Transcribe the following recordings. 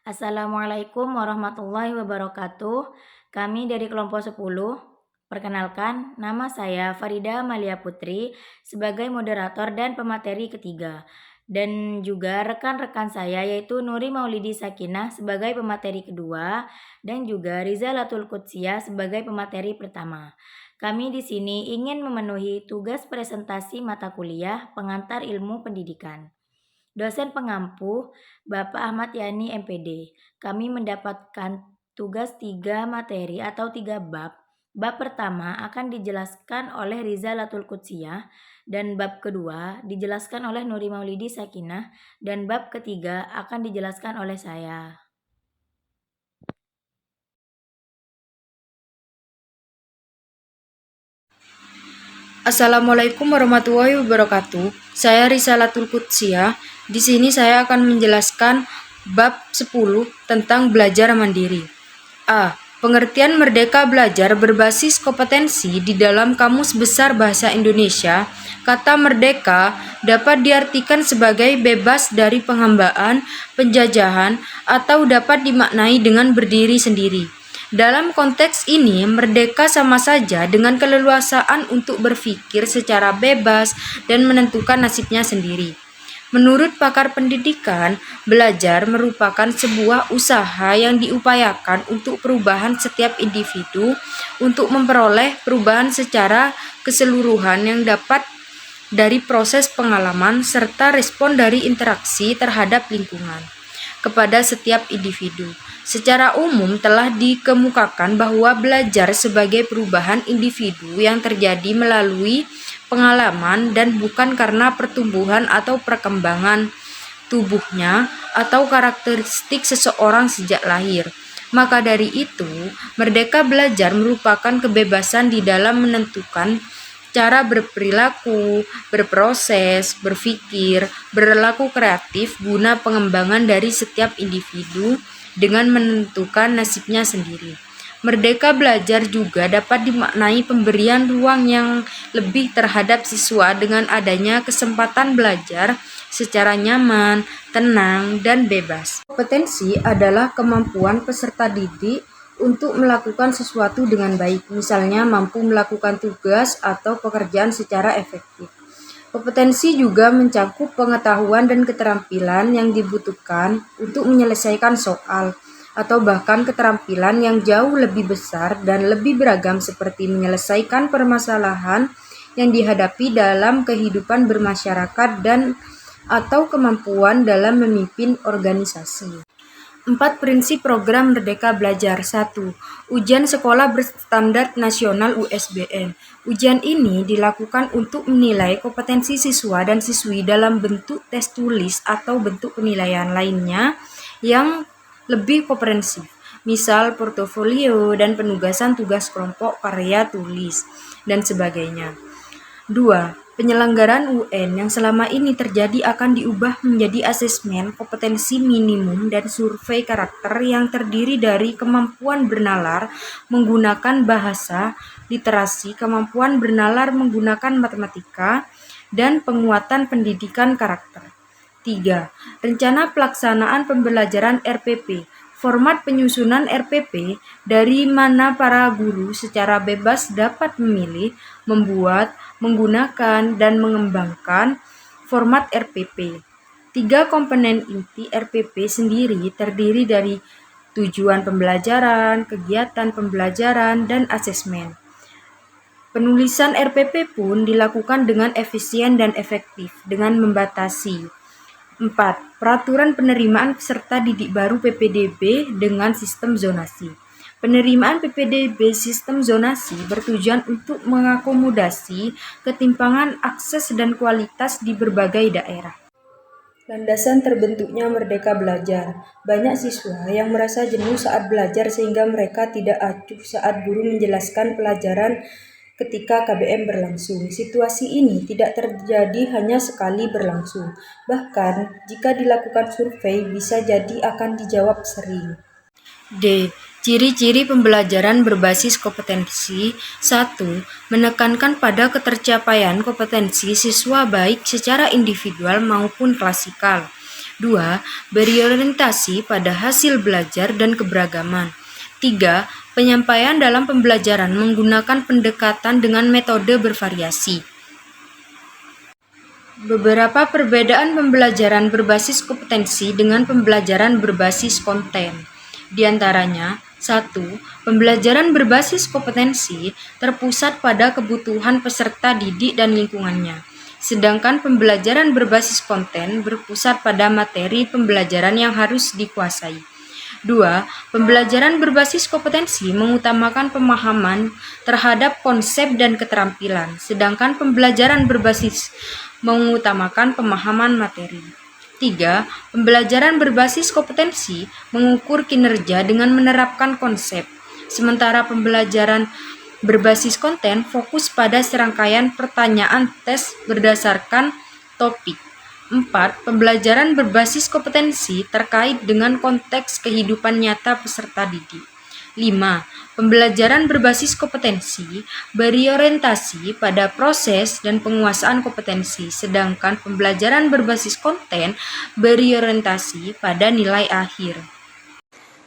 Assalamualaikum warahmatullahi wabarakatuh. Kami dari kelompok 10. Perkenalkan, nama saya Farida Amalia Putri sebagai moderator dan pemateri ketiga. Dan juga rekan-rekan saya yaitu Nuri Maulidi Sakinah sebagai pemateri kedua dan juga Riza Latul Qudsiah sebagai pemateri pertama. Kami di sini ingin memenuhi tugas presentasi mata kuliah pengantar ilmu pendidikan. Dosen pengampu Bapak Ahmad Yani MPD. Kami mendapatkan tugas 3 materi atau 3 bab. Bab pertama akan dijelaskan oleh Riza Latul Qudsiah dan bab kedua dijelaskan oleh Nuri Maulidi Sakinah dan bab ketiga akan dijelaskan oleh saya. Assalamualaikum warahmatullahi wabarakatuh. Saya Risalatul Qudsiah. Di sini saya akan menjelaskan bab 10 tentang belajar mandiri. A. Pengertian merdeka belajar berbasis kompetensi di dalam Kamus Besar Bahasa Indonesia. Kata merdeka dapat diartikan sebagai bebas dari penghambaan, penjajahan, atau dapat dimaknai dengan berdiri sendiri. Dalam konteks ini, merdeka sama saja dengan keleluasaan untuk berpikir secara bebas dan menentukan nasibnya sendiri. Menurut pakar pendidikan, belajar merupakan sebuah usaha yang diupayakan untuk perubahan setiap individu untuk memperoleh perubahan secara keseluruhan yang dapat dari proses pengalaman serta respon dari interaksi terhadap lingkungan kepada setiap individu. Secara umum telah dikemukakan bahwa belajar sebagai perubahan individu yang terjadi melalui pengalaman dan bukan karena pertumbuhan atau perkembangan tubuhnya atau karakteristik seseorang sejak lahir. Maka dari itu, merdeka belajar merupakan kebebasan di dalam menentukan cara berperilaku, berproses, berpikir, berlaku kreatif guna pengembangan dari setiap individu dengan menentukan nasibnya sendiri. Merdeka belajar juga dapat dimaknai pemberian ruang yang lebih terhadap siswa dengan adanya kesempatan belajar secara nyaman, tenang, dan bebas. Kompetensi adalah kemampuan peserta didik untuk melakukan sesuatu dengan baik, misalnya mampu melakukan tugas atau pekerjaan secara efektif. Kompetensi juga mencakup pengetahuan dan keterampilan yang dibutuhkan untuk menyelesaikan soal, atau bahkan keterampilan yang jauh lebih besar dan lebih beragam seperti menyelesaikan permasalahan yang dihadapi dalam kehidupan bermasyarakat dan atau kemampuan dalam memimpin organisasi. 4 prinsip program Merdeka Belajar. 1. Ujian sekolah berstandar nasional USBN. Ujian ini dilakukan untuk menilai kompetensi siswa dan siswi dalam bentuk tes tulis atau bentuk penilaian lainnya yang lebih komprehensif, misal portofolio dan penugasan tugas kelompok karya tulis, dan sebagainya. 2. Penyelenggaraan UN yang selama ini terjadi akan diubah menjadi asesmen kompetensi minimum dan survei karakter yang terdiri dari kemampuan bernalar menggunakan bahasa, literasi, kemampuan bernalar menggunakan matematika, dan penguatan pendidikan karakter. 3. Rencana pelaksanaan pembelajaran RPP. Format penyusunan RPP dari mana para guru secara bebas dapat memilih, membuat, menggunakan, dan mengembangkan format RPP. 3 komponen inti RPP sendiri terdiri dari tujuan pembelajaran, kegiatan pembelajaran, dan asesmen. Penulisan RPP pun dilakukan dengan efisien dan efektif dengan membatasi 4. Peraturan penerimaan peserta didik baru PPDB dengan sistem zonasi. Penerimaan PPDB sistem zonasi bertujuan untuk mengakomodasi ketimpangan akses dan kualitas di berbagai daerah. Landasan terbentuknya Merdeka Belajar. Banyak siswa yang merasa jenuh saat belajar sehingga mereka tidak acuh saat guru menjelaskan pelajaran ketika KBM berlangsung. Situasi ini tidak terjadi hanya sekali berlangsung. Bahkan, jika dilakukan survei, bisa jadi akan dijawab sering. D. Ciri-ciri pembelajaran berbasis kompetensi. 1. Menekankan pada ketercapaian kompetensi siswa baik secara individual maupun klasikal. 2. Beri orientasi pada hasil belajar dan keberagaman. 3. Penyampaian dalam pembelajaran menggunakan pendekatan dengan metode bervariasi. Beberapa perbedaan pembelajaran berbasis kompetensi dengan pembelajaran berbasis konten. Di antaranya, 1. Pembelajaran berbasis kompetensi terpusat pada kebutuhan peserta didik dan lingkungannya. Sedangkan pembelajaran berbasis konten berpusat pada materi pembelajaran yang harus dikuasai. 2. Pembelajaran berbasis kompetensi mengutamakan pemahaman terhadap konsep dan keterampilan, sedangkan pembelajaran berbasis mengutamakan pemahaman materi. 3. Pembelajaran berbasis kompetensi mengukur kinerja dengan menerapkan konsep, sementara pembelajaran berbasis konten fokus pada serangkaian pertanyaan tes berdasarkan topik. 4. Pembelajaran berbasis kompetensi terkait dengan konteks kehidupan nyata peserta didik. 5. Pembelajaran berbasis kompetensi beri orientasi pada proses dan penguasaan kompetensi, sedangkan pembelajaran berbasis konten beri orientasi pada nilai akhir.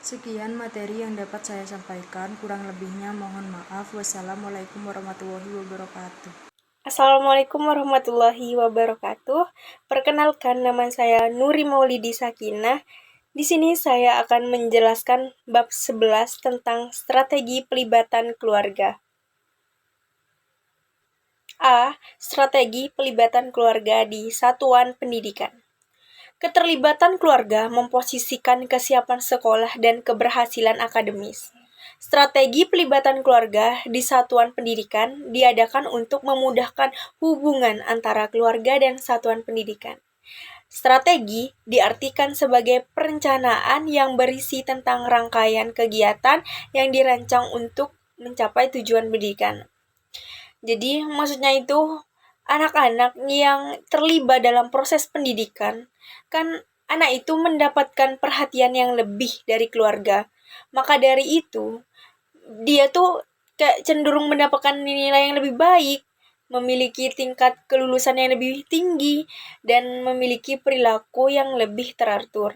Sekian materi yang dapat saya sampaikan, kurang lebihnya mohon maaf. Wassalamualaikum warahmatullahi wabarakatuh. Assalamualaikum warahmatullahi wabarakatuh. Perkenalkan, nama saya Nuri Maulidi Sakinah. Di sini saya akan menjelaskan bab 11 tentang strategi pelibatan keluarga. A. Strategi pelibatan keluarga di satuan pendidikan. Keterlibatan keluarga memposisikan kesiapan sekolah dan keberhasilan akademis. Strategi pelibatan keluarga di satuan pendidikan diadakan untuk memudahkan hubungan antara keluarga dan satuan pendidikan. Strategi diartikan sebagai perencanaan yang berisi tentang rangkaian kegiatan yang dirancang untuk mencapai tujuan pendidikan. Jadi maksudnya itu anak-anak yang terlibat dalam proses pendidikan, kan anak itu mendapatkan perhatian yang lebih dari keluarga. Maka dari itu, dia tuh kayak cenderung mendapatkan nilai yang lebih baik, memiliki tingkat kelulusan yang lebih tinggi, dan memiliki perilaku yang lebih teratur.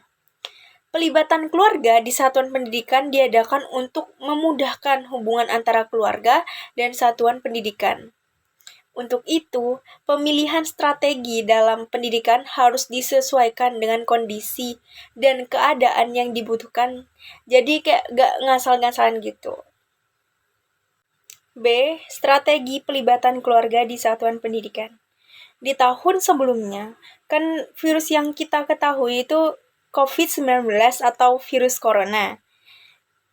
Pelibatan keluarga di satuan pendidikan diadakan untuk memudahkan hubungan antara keluarga dan satuan pendidikan. Untuk itu, pemilihan strategi dalam pendidikan harus disesuaikan dengan kondisi dan keadaan yang dibutuhkan. Jadi kayak gak ngasal-ngasalan gitu. B. Strategi pelibatan keluarga di satuan pendidikan. Di tahun sebelumnya, kan virus yang kita ketahui itu COVID-19 atau virus corona.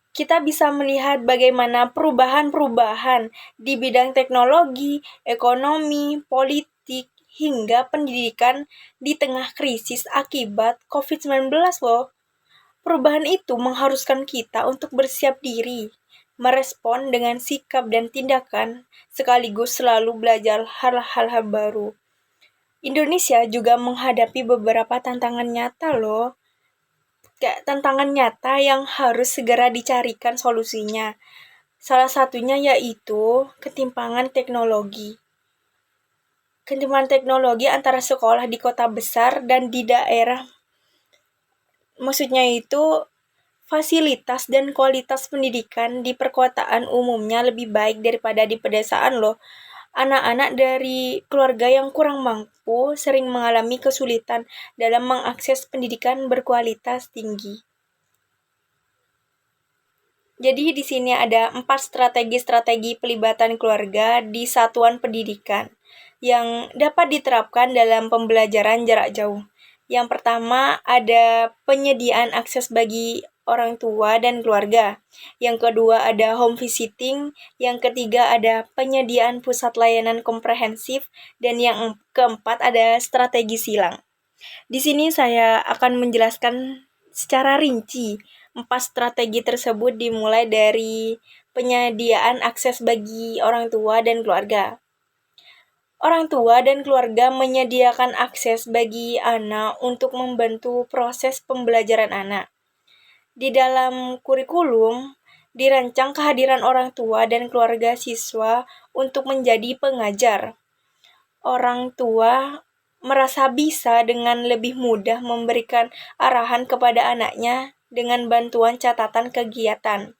Kita bisa melihat bagaimana perubahan-perubahan di bidang teknologi, ekonomi, politik, hingga pendidikan di tengah krisis akibat COVID-19 loh. Perubahan itu mengharuskan kita untuk bersiap diri, merespon dengan sikap dan tindakan, sekaligus selalu belajar hal-hal baru. Indonesia juga menghadapi beberapa tantangan nyata loh. Kayak tantangan nyata yang harus segera dicarikan solusinya. Salah satunya yaitu ketimpangan teknologi. Ketimpangan teknologi antara sekolah di kota besar dan di daerah. Maksudnya itu fasilitas dan kualitas pendidikan di perkotaan umumnya lebih baik daripada di pedesaan loh. Anak-anak dari keluarga yang kurang mampu sering mengalami kesulitan dalam mengakses pendidikan berkualitas tinggi. Jadi di sini ada 4 strategi pelibatan keluarga di satuan pendidikan yang dapat diterapkan dalam pembelajaran jarak jauh. Yang pertama ada penyediaan akses bagi orang tua dan keluarga. Yang kedua ada home visiting. Yang ketiga ada penyediaan pusat layanan komprehensif. Dan yang keempat ada strategi silang. Di sini saya akan menjelaskan secara rinci 4 strategi tersebut, dimulai dari penyediaan akses bagi orang tua dan keluarga. Orang tua dan keluarga menyediakan akses bagi anak untuk membantu proses pembelajaran anak. Di dalam kurikulum, dirancang kehadiran orang tua dan keluarga siswa untuk menjadi pengajar. Orang tua merasa bisa dengan lebih mudah memberikan arahan kepada anaknya dengan bantuan catatan kegiatan.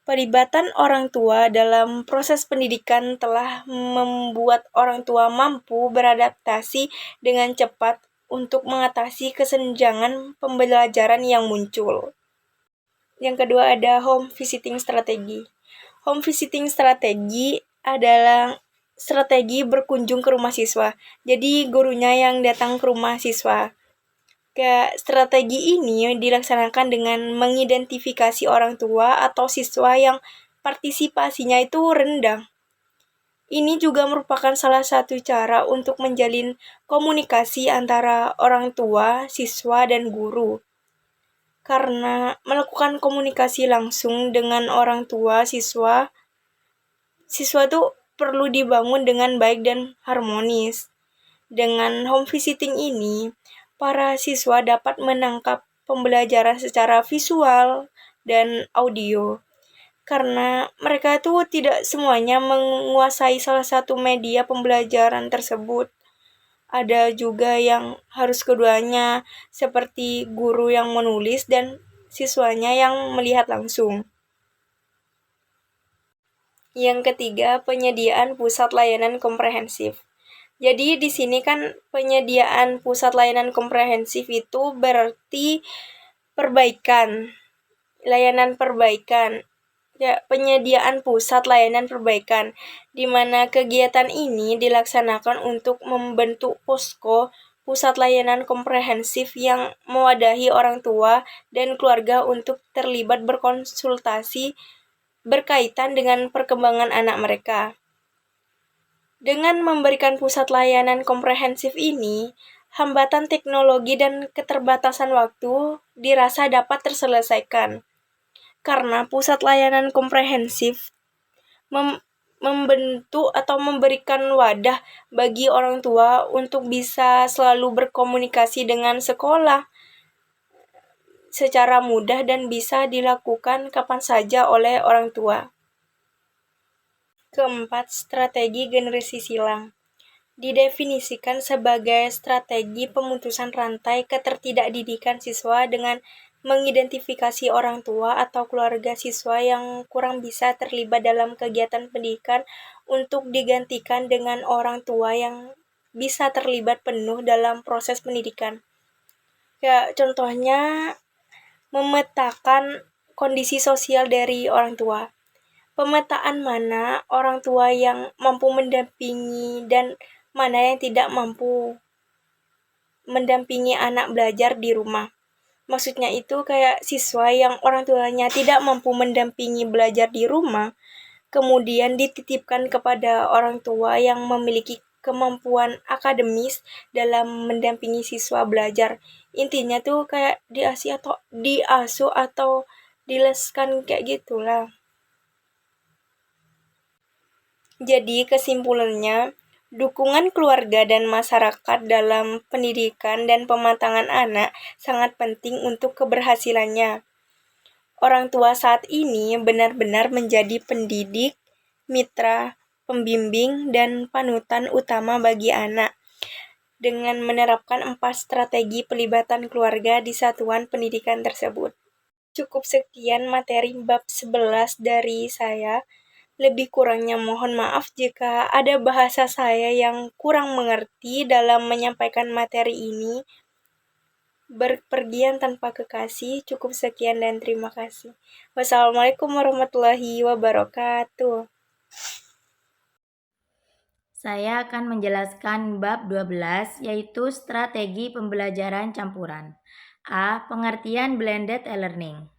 Pelibatan orang tua dalam proses pendidikan telah membuat orang tua mampu beradaptasi dengan cepat untuk mengatasi kesenjangan pembelajaran yang muncul. Yang kedua ada home visiting strategi. Home visiting strategi adalah strategi berkunjung ke rumah siswa. Jadi gurunya yang datang ke rumah siswa. Strategi ini dilaksanakan dengan mengidentifikasi orang tua atau siswa yang partisipasinya itu rendah. Ini juga merupakan salah satu cara untuk menjalin komunikasi antara orang tua, siswa, dan guru. Karena melakukan komunikasi langsung dengan orang tua siswa tuh perlu dibangun dengan baik dan harmonis. Dengan home visiting ini, para siswa dapat menangkap pembelajaran secara visual dan audio. Karena mereka itu tidak semuanya menguasai salah satu media pembelajaran tersebut. Ada juga yang harus keduanya, seperti guru yang menulis dan siswanya yang melihat langsung. Yang ketiga, penyediaan pusat layanan komprehensif. Jadi di sini kan penyediaan pusat layanan komprehensif itu berarti layanan perbaikan. Ya, penyediaan pusat layanan perbaikan, di mana kegiatan ini dilaksanakan untuk membentuk posko pusat layanan komprehensif yang mewadahi orang tua dan keluarga untuk terlibat berkonsultasi berkaitan dengan perkembangan anak mereka. Dengan memberikan pusat layanan komprehensif ini, hambatan teknologi dan keterbatasan waktu dirasa dapat terselesaikan. Karena pusat layanan komprehensif membentuk atau memberikan wadah bagi orang tua untuk bisa selalu berkomunikasi dengan sekolah secara mudah dan bisa dilakukan kapan saja oleh orang tua. Keempat, strategi generasi silang. Didefinisikan sebagai strategi pemutusan rantai ketertidakdidikan siswa dengan mengidentifikasi orang tua atau keluarga siswa yang kurang bisa terlibat dalam kegiatan pendidikan untuk digantikan dengan orang tua yang bisa terlibat penuh dalam proses pendidikan. Contohnya memetakan kondisi sosial dari orang tua. Pemetaan mana orang tua yang mampu mendampingi dan mana yang tidak mampu mendampingi anak belajar di rumah. Maksudnya itu kayak siswa yang orang tuanya tidak mampu mendampingi belajar di rumah, kemudian dititipkan kepada orang tua yang memiliki kemampuan akademis dalam mendampingi siswa belajar. Intinya tuh kayak diasuh atau dileskan kayak gitulah. Jadi kesimpulannya, dukungan keluarga dan masyarakat dalam pendidikan dan pematangan anak sangat penting untuk keberhasilannya. Orang tua saat ini benar-benar menjadi pendidik, mitra, pembimbing, dan panutan utama bagi anak. Dengan menerapkan 4 strategi pelibatan keluarga di satuan pendidikan tersebut. Cukup sekian materi bab 11 dari saya. Lebih kurangnya mohon maaf jika ada bahasa saya yang kurang mengerti dalam menyampaikan materi ini. Berpergian tanpa kekasih, cukup sekian dan terima kasih. Wassalamualaikum warahmatullahi wabarakatuh. Saya akan menjelaskan bab 12 yaitu strategi pembelajaran campuran. A. Pengertian blended e-learning.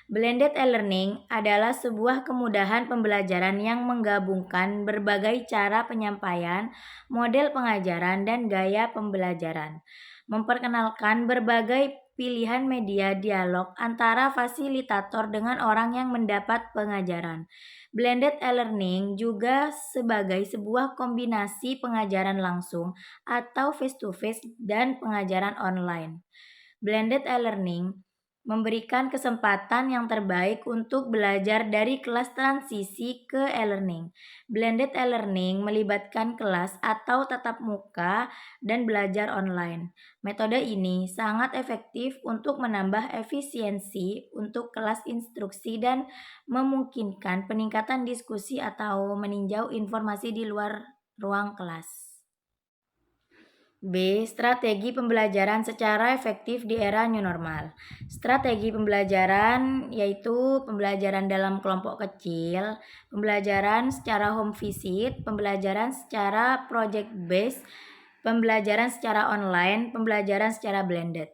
Blended e-learning adalah sebuah kemudahan pembelajaran yang menggabungkan berbagai cara penyampaian, model pengajaran, dan gaya pembelajaran. Memperkenalkan berbagai pilihan media dialog antara fasilitator dengan orang yang mendapat pengajaran. Blended e-learning juga sebagai sebuah kombinasi pengajaran langsung atau face-to-face dan pengajaran online. Blended e-learning memberikan kesempatan yang terbaik untuk belajar dari kelas transisi ke e-learning. Blended e-learning melibatkan kelas atau tatap muka dan belajar online. Metode ini sangat efektif untuk menambah efisiensi untuk kelas instruksi dan memungkinkan peningkatan diskusi atau meninjau informasi di luar ruang kelas. B. Strategi pembelajaran secara efektif di era new normal. Strategi pembelajaran yaitu pembelajaran dalam kelompok kecil, pembelajaran secara home visit, pembelajaran secara project based, pembelajaran secara online, pembelajaran secara blended.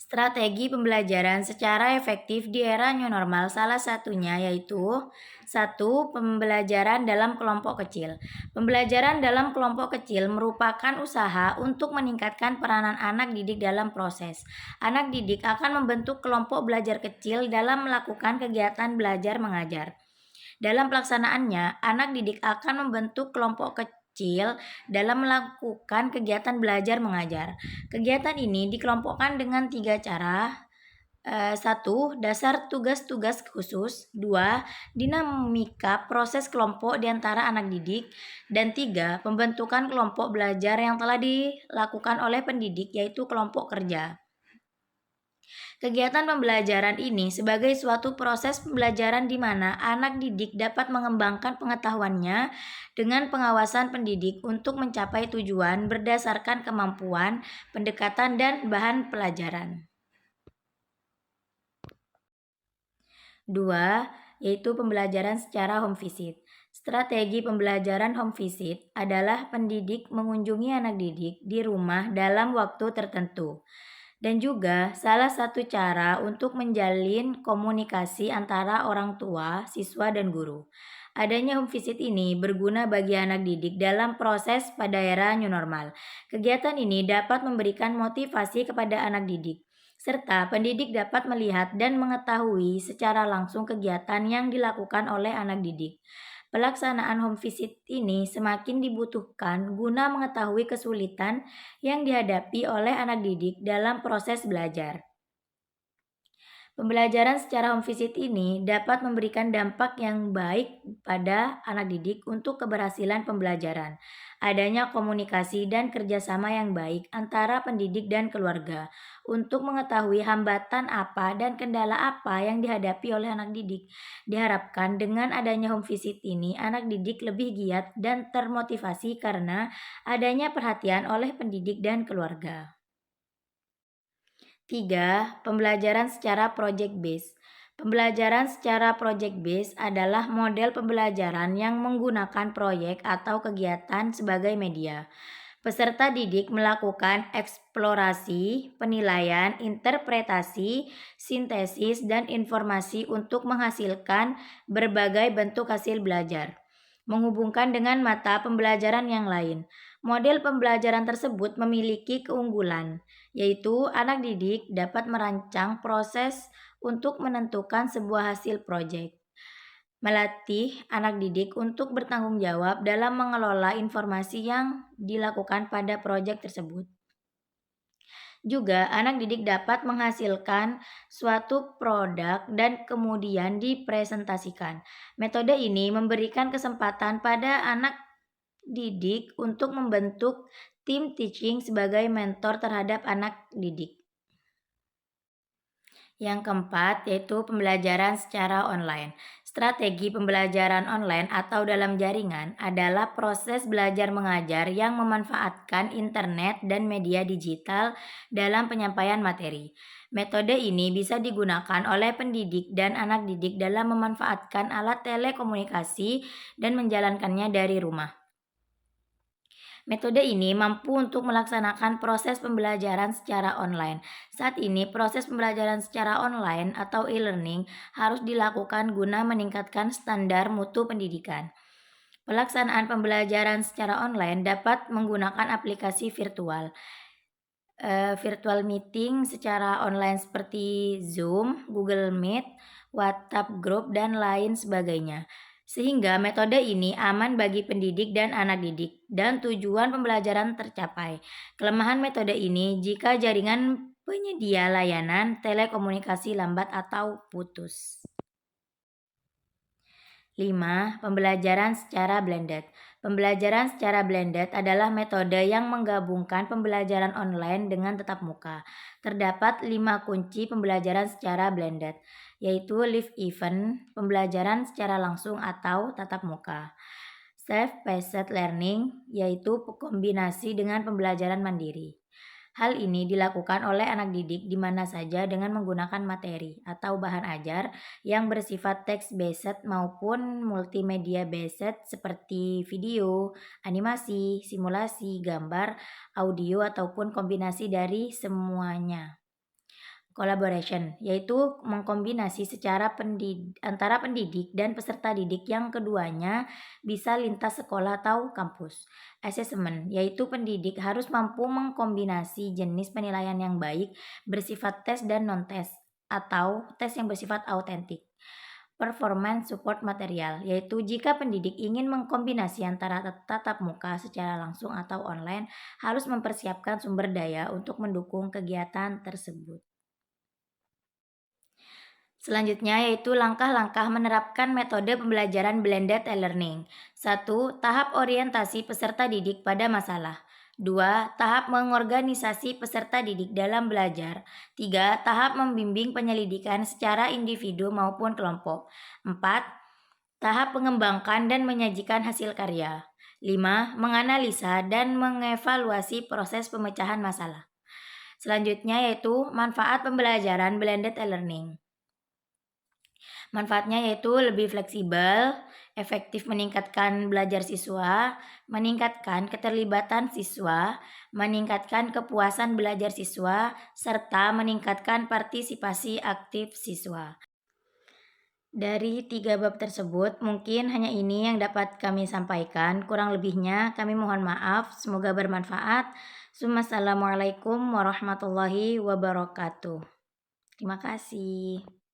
Strategi pembelajaran secara efektif di era new normal salah satunya yaitu 1. Pembelajaran dalam kelompok kecil. Pembelajaran dalam kelompok kecil merupakan usaha untuk meningkatkan peranan anak didik dalam proses. Anak didik akan membentuk kelompok belajar kecil dalam melakukan kegiatan belajar mengajar. Dalam pelaksanaannya, anak didik akan membentuk kelompok kecil dalam melakukan kegiatan belajar mengajar. Kegiatan ini dikelompokkan dengan 3 cara. 1. Dasar tugas-tugas khusus. 2. Dinamika proses kelompok di antara anak didik. Dan 3. Pembentukan kelompok belajar yang telah dilakukan oleh pendidik yaitu kelompok kerja. Kegiatan pembelajaran ini sebagai suatu proses pembelajaran di mana anak didik dapat mengembangkan pengetahuannya dengan pengawasan pendidik untuk mencapai tujuan berdasarkan kemampuan, pendekatan, dan bahan pelajaran. 2. Yaitu pembelajaran secara home visit. Strategi pembelajaran home visit adalah pendidik mengunjungi anak didik di rumah dalam waktu tertentu. Dan juga salah satu cara untuk menjalin komunikasi antara orang tua, siswa, dan guru. Adanya home visit ini berguna bagi anak didik dalam proses pada era new normal. Kegiatan ini dapat memberikan motivasi kepada anak didik, serta pendidik dapat melihat dan mengetahui secara langsung kegiatan yang dilakukan oleh anak didik. Pelaksanaan home visit ini semakin dibutuhkan guna mengetahui kesulitan yang dihadapi oleh anak didik dalam proses belajar. Pembelajaran secara home visit ini dapat memberikan dampak yang baik pada anak didik untuk keberhasilan pembelajaran. Adanya komunikasi dan kerjasama yang baik antara pendidik dan keluarga untuk mengetahui hambatan apa dan kendala apa yang dihadapi oleh anak didik. Diharapkan dengan adanya home visit ini, anak didik lebih giat dan termotivasi karena adanya perhatian oleh pendidik dan keluarga. 3. Pembelajaran secara project based. Pembelajaran secara project based adalah model pembelajaran yang menggunakan proyek atau kegiatan sebagai media. Peserta didik melakukan eksplorasi, penilaian, interpretasi, sintesis, dan informasi untuk menghasilkan berbagai bentuk hasil belajar, menghubungkan dengan mata pembelajaran yang lain. Model pembelajaran tersebut memiliki keunggulan, yaitu anak didik dapat merancang proses untuk menentukan sebuah hasil proyek, melatih anak didik untuk bertanggung jawab dalam mengelola informasi yang dilakukan pada proyek tersebut. Juga, anak didik dapat menghasilkan suatu produk dan kemudian dipresentasikan. Metode ini memberikan kesempatan pada anak didik untuk membentuk tim teaching sebagai mentor terhadap anak didik. Yang keempat yaitu pembelajaran secara online. Strategi pembelajaran online atau dalam jaringan adalah proses belajar mengajar yang memanfaatkan internet dan media digital dalam penyampaian materi. Metode ini bisa digunakan oleh pendidik dan anak didik dalam memanfaatkan alat telekomunikasi dan menjalankannya dari rumah. Metode ini mampu untuk melaksanakan proses pembelajaran secara online. Saat ini, proses pembelajaran secara online atau e-learning harus dilakukan guna meningkatkan standar mutu pendidikan. Pelaksanaan pembelajaran secara online dapat menggunakan aplikasi virtual meeting secara online seperti Zoom, Google Meet, WhatsApp Group, dan lain sebagainya. Sehingga metode ini aman bagi pendidik dan anak didik dan tujuan pembelajaran tercapai. Kelemahan metode ini jika jaringan penyedia layanan telekomunikasi lambat atau putus. 5. Pembelajaran secara blended. Pembelajaran secara blended adalah metode yang menggabungkan pembelajaran online dengan tatap muka. Terdapat 5 kunci pembelajaran secara blended, yaitu live event, pembelajaran secara langsung atau tatap muka. Self-paced learning, yaitu kombinasi dengan pembelajaran mandiri. Hal ini dilakukan oleh anak didik di mana saja dengan menggunakan materi atau bahan ajar yang bersifat text-based maupun multimedia based seperti video, animasi, simulasi, gambar, audio ataupun kombinasi dari semuanya. Collaboration, yaitu mengkombinasi secara antara pendidik dan peserta didik yang keduanya bisa lintas sekolah atau kampus. Assessment, yaitu pendidik harus mampu mengkombinasi jenis penilaian yang baik bersifat tes dan non-tes atau tes yang bersifat autentik. Performance support material, yaitu jika pendidik ingin mengkombinasi antara tatap muka secara langsung atau online, harus mempersiapkan sumber daya untuk mendukung kegiatan tersebut. Selanjutnya yaitu langkah-langkah menerapkan metode pembelajaran blended e-learning. 1. Tahap orientasi peserta didik pada masalah. 2. Tahap mengorganisasi peserta didik dalam belajar. 3. Tahap membimbing penyelidikan secara individu maupun kelompok. 4. Tahap mengembangkan dan menyajikan hasil karya. 5. Menganalisa dan mengevaluasi proses pemecahan masalah. Selanjutnya yaitu manfaat pembelajaran blended e-learning. Manfaatnya yaitu lebih fleksibel, efektif meningkatkan belajar siswa, meningkatkan keterlibatan siswa, meningkatkan kepuasan belajar siswa, serta meningkatkan partisipasi aktif siswa. Dari 3 bab tersebut, mungkin hanya ini yang dapat kami sampaikan. Kurang lebihnya kami mohon maaf, semoga bermanfaat. Assalamualaikum warahmatullahi wabarakatuh. Terima kasih.